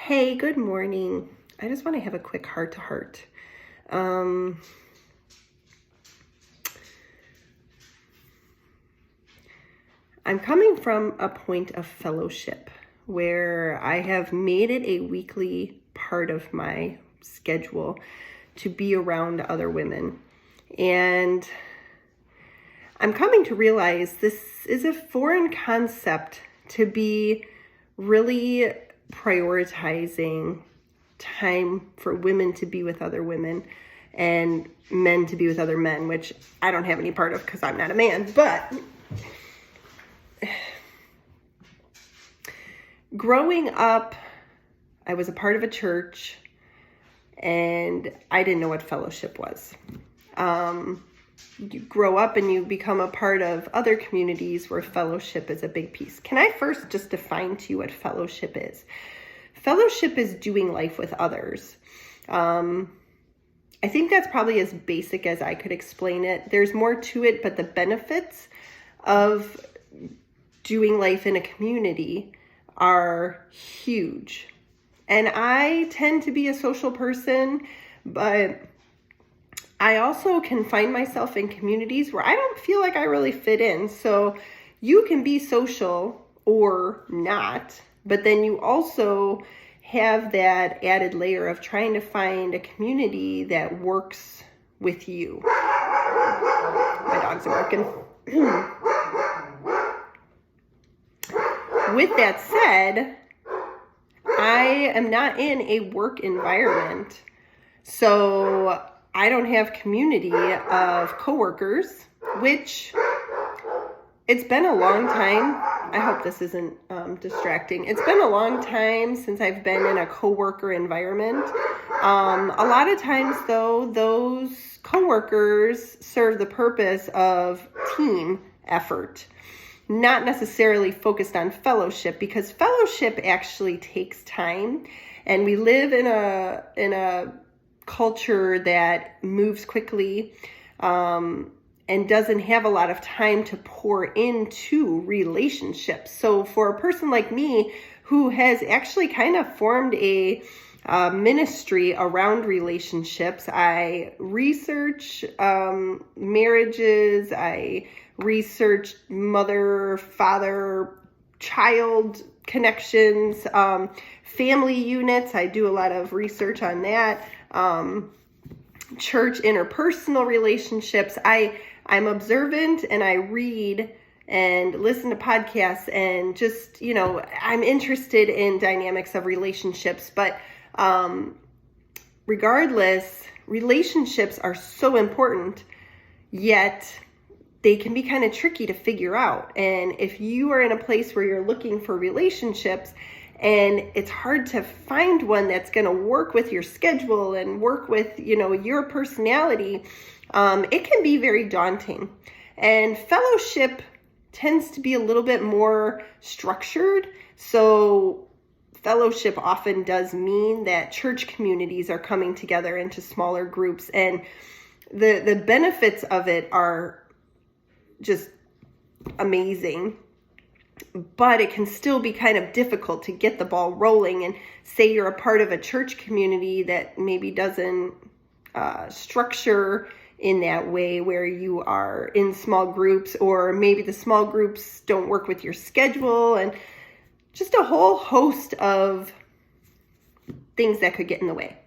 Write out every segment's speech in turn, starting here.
Hey, good morning. I just want to have a quick heart-to-heart. I'm coming from a point of fellowship where I have made it a weekly part of my schedule to be around other women. And I'm coming to realize this is a foreign concept to be really prioritizing time for women to be with other women and men to be with other men, which I don't have any part of because I'm not a man. But growing up, I was a part of a church and I didn't know what fellowship was. You grow up and you become a part of other communities where fellowship is a big piece. Can I first just define to you what fellowship is? Fellowship is doing life with others. I think that's probably as basic as I could explain it. There's more to it, but the benefits of doing life in a community are huge. And I tend to be a social person, but I also can find myself in communities where I don't feel like I really fit in. So you can be social or not, but then you also have that added layer of trying to find a community that works with you. My dogs are barking. With that said, I am not in a work environment. So I don't have community of coworkers, which it's been a long time. I hope this isn't distracting. It's been a long time since I've been in a coworker environment. A lot of times, though, those coworkers serve the purpose of team effort, not necessarily focused on fellowship, because fellowship actually takes time, and we live in a culture that moves quickly and doesn't have a lot of time to pour into relationships. So for a person like me who has actually kind of formed a ministry around relationships, I research marriages, I research mother, father, child connections, family units. I do a lot of research on that. Church interpersonal relationships. I'm observant and I read and listen to podcasts and just, I'm interested in dynamics of relationships. But regardless, relationships are so important, yet they can be kind of tricky to figure out. And if you are in a place where you're looking for relationships and it's hard to find one that's going to work with your schedule and work with, your personality, it can be very daunting. And fellowship tends to be a little bit more structured. So fellowship often does mean that church communities are coming together into smaller groups. And the benefits of it are just amazing. But it can still be kind of difficult to get the ball rolling. And say you're a part of a church community that maybe doesn't structure in that way, where you are in small groups, or maybe the small groups don't work with your schedule, and just a whole host of things that could get in the way.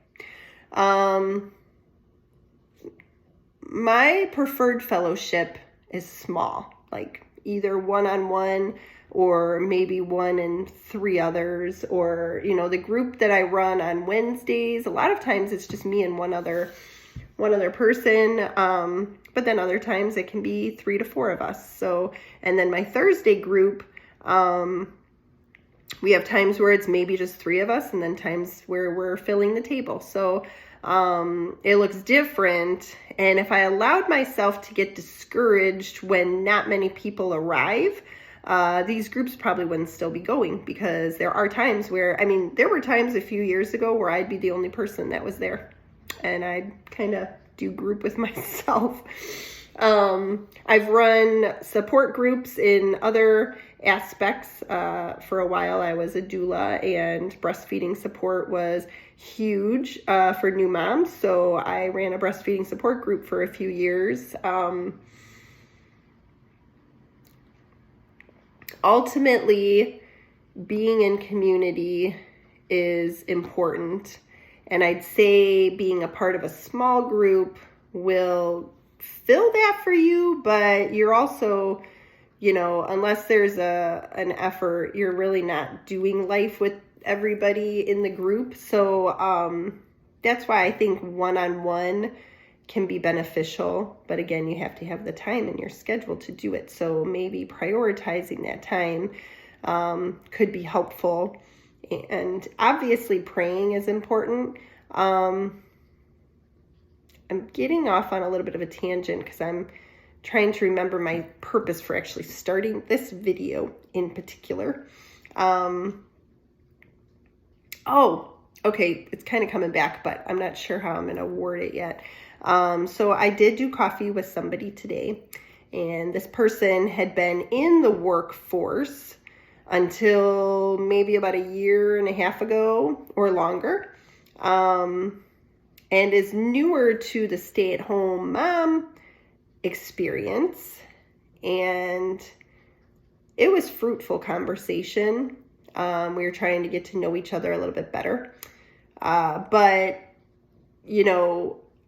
My preferred fellowship is small, like either one-on-one or maybe one and three others, or, the group that I run on Wednesdays, a lot of times it's just me and one other person. But then other times it can be 3 to 4 of us. So, and then my Thursday group, we have times where it's maybe just 3 of us, and then times where we're filling the table. So, it looks different. And if I allowed myself to get discouraged when not many people arrive, these groups probably wouldn't still be going, because there are times where, there were times a few years ago where I'd be the only person that was there and I'd kind of do group with myself. I've run support groups in other aspects. For a while, I was a doula, and breastfeeding support was huge for new moms. So I ran a breastfeeding support group for a few years. Ultimately, being in community is important. And I'd say being a part of a small group will fill that for you, but you're also, unless there's an effort, you're really not doing life with everybody in the group. So that's why I think one-on-one can be beneficial. But again, you have to have the time in your schedule to do it. So maybe prioritizing that time could be helpful. And obviously praying is important. I'm getting off on a little bit of a tangent because I'm trying to remember my purpose for actually starting this video in particular. Okay, it's kind of coming back, but I'm not sure how I'm going to word it yet. So I did do coffee with somebody today, and this person had been in the workforce until maybe about a year and a half ago or longer, and is newer to the stay-at-home mom experience. And it was fruitful conversation. We were trying to get to know each other a little bit better. But,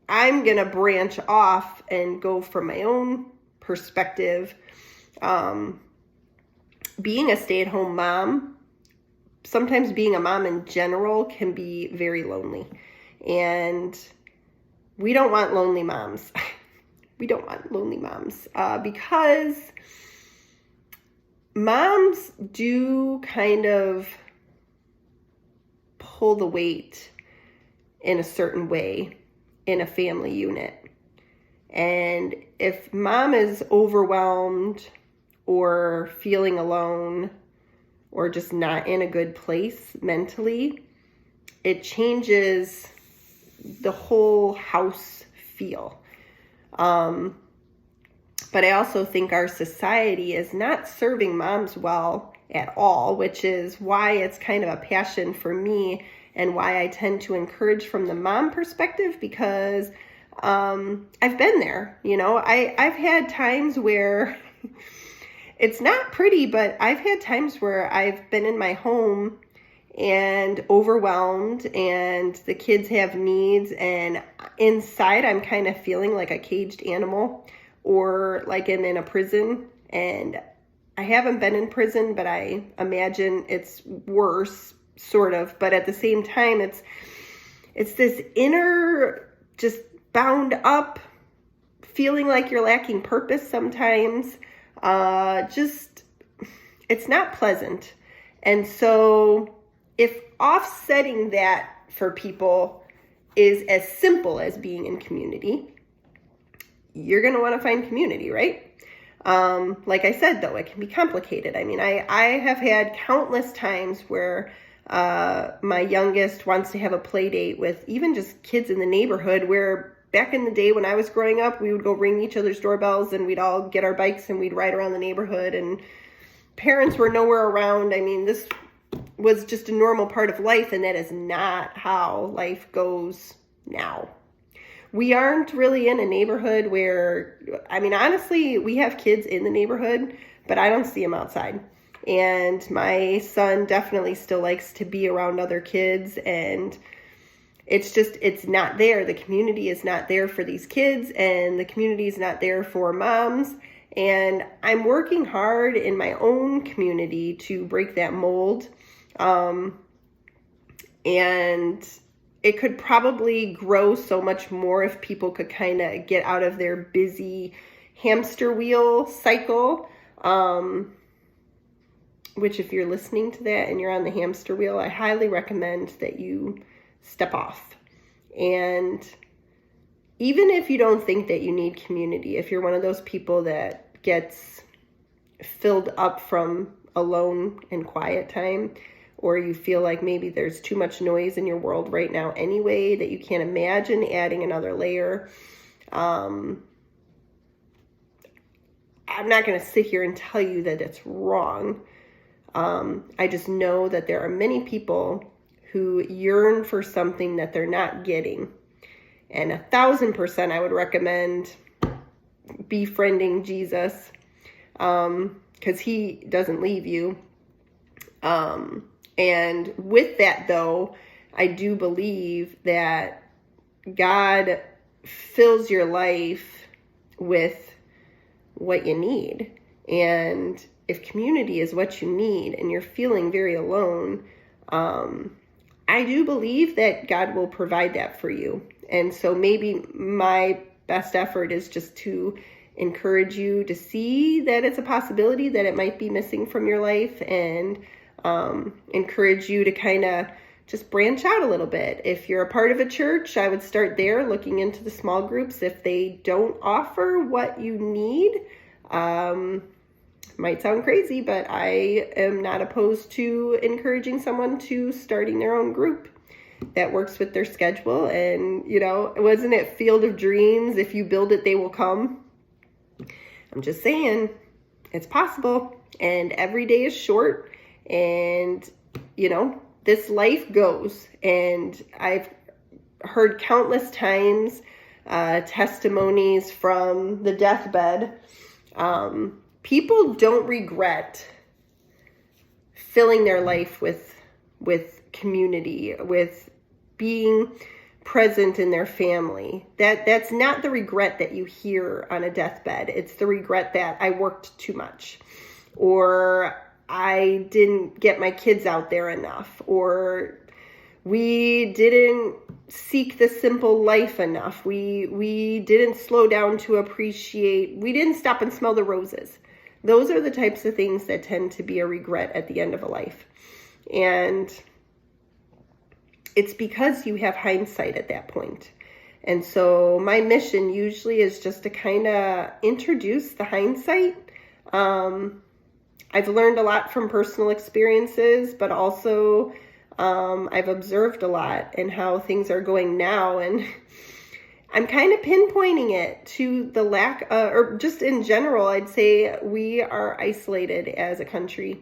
I'm going to branch off and go from my own perspective. Being a stay-at-home mom, sometimes being a mom in general can be very lonely. And we don't want lonely moms. We don't want lonely moms because moms do kind of pull the weight in a certain way in a family unit. And if mom is overwhelmed or feeling alone or just not in a good place mentally, it changes the whole house feel. But I also think our society is not serving moms well at all, which is why it's kind of a passion for me and why I tend to encourage from the mom perspective, because I've been there. I've had times where it's not pretty, but I've had times where I've been in my home and overwhelmed, and the kids have needs, and inside I'm kind of feeling like a caged animal, or like I'm in a prison. And I haven't been in prison, but I imagine it's worse, sort of. But at the same time, it's this inner, just bound up feeling like you're lacking purpose sometimes. It's not pleasant. And so if offsetting that for people is as simple as being in community, you're going to want to find community, right? Like I said, though, it can be complicated. I mean, I have had countless times where my youngest wants to have a play date with even just kids in the neighborhood, where back in the day when I was growing up, we would go ring each other's doorbells and we'd all get our bikes and we'd ride around the neighborhood, and parents were nowhere around. I mean, this was just a normal part of life, and that is not how life goes now. We aren't really in a neighborhood where, I mean, honestly, we have kids in the neighborhood, but I don't see them outside. And my son definitely still likes to be around other kids, and it's not there. The community is not there for these kids, and the community is not there for moms. And I'm working hard in my own community to break that mold. And it could probably grow so much more if people could kind of get out of their busy hamster wheel cycle. Which, if you're listening to that and you're on the hamster wheel, I highly recommend that you step off. And even if you don't think that you need community, if you're one of those people that gets filled up from alone and quiet time, or you feel like maybe there's too much noise in your world right now anyway, that you can't imagine adding another layer, I'm not going to sit here and tell you that it's wrong. I just know that there are many people who yearn for something that they're not getting. And 1,000% I would recommend befriending Jesus, because he doesn't leave you. And with that, though, I do believe that God fills your life with what you need. And if community is what you need and you're feeling very alone, I do believe that God will provide that for you. And so maybe my best effort is just to encourage you to see that it's a possibility that it might be missing from your life, and encourage you to kind of just branch out a little bit. If you're a part of a church, I would start there, looking into the small groups. If they don't offer what you need, might sound crazy, but I am not opposed to encouraging someone to starting their own group that works with their schedule. And, wasn't it Field of Dreams? If you build it, they will come. I'm just saying, it's possible. And every day is short. And, this life goes. And I've heard countless times testimonies from the deathbed. People don't regret filling their life with community, with being present in their family. That's not the regret that you hear on a deathbed. It's the regret that I worked too much, or I didn't get my kids out there enough, or we didn't seek the simple life enough. We didn't slow down to appreciate. We didn't stop and smell the roses. Those are the types of things that tend to be a regret at the end of a life. And it's because you have hindsight at that point. And so my mission usually is just to kind of introduce the hindsight. I've learned a lot from personal experiences, but also I've observed a lot in how things are going now. And I'm kind of pinpointing it to the lack, or just in general, I'd say we are isolated as a country.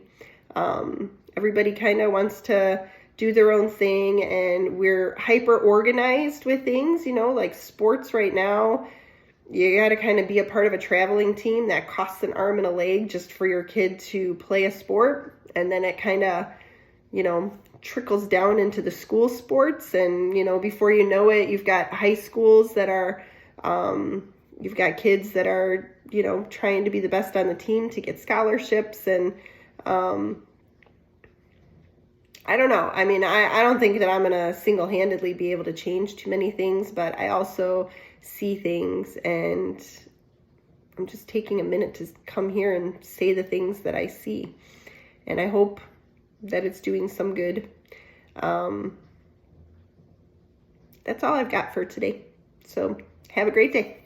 Everybody kind of wants to do their own thing, and we're hyper organized with things, like sports right now. You got to kind of be a part of a traveling team that costs an arm and a leg just for your kid to play a sport. And then it kind of, trickles down into the school sports. And, before you know it, you've got high schools that are, you've got kids that are, trying to be the best on the team to get scholarships. And, I don't know. I mean, I don't think that I'm going to single-handedly be able to change too many things, but I also see things, and I'm just taking a minute to come here and say the things that I see. And I hope that it's doing some good. That's all I've got for today. So have a great day.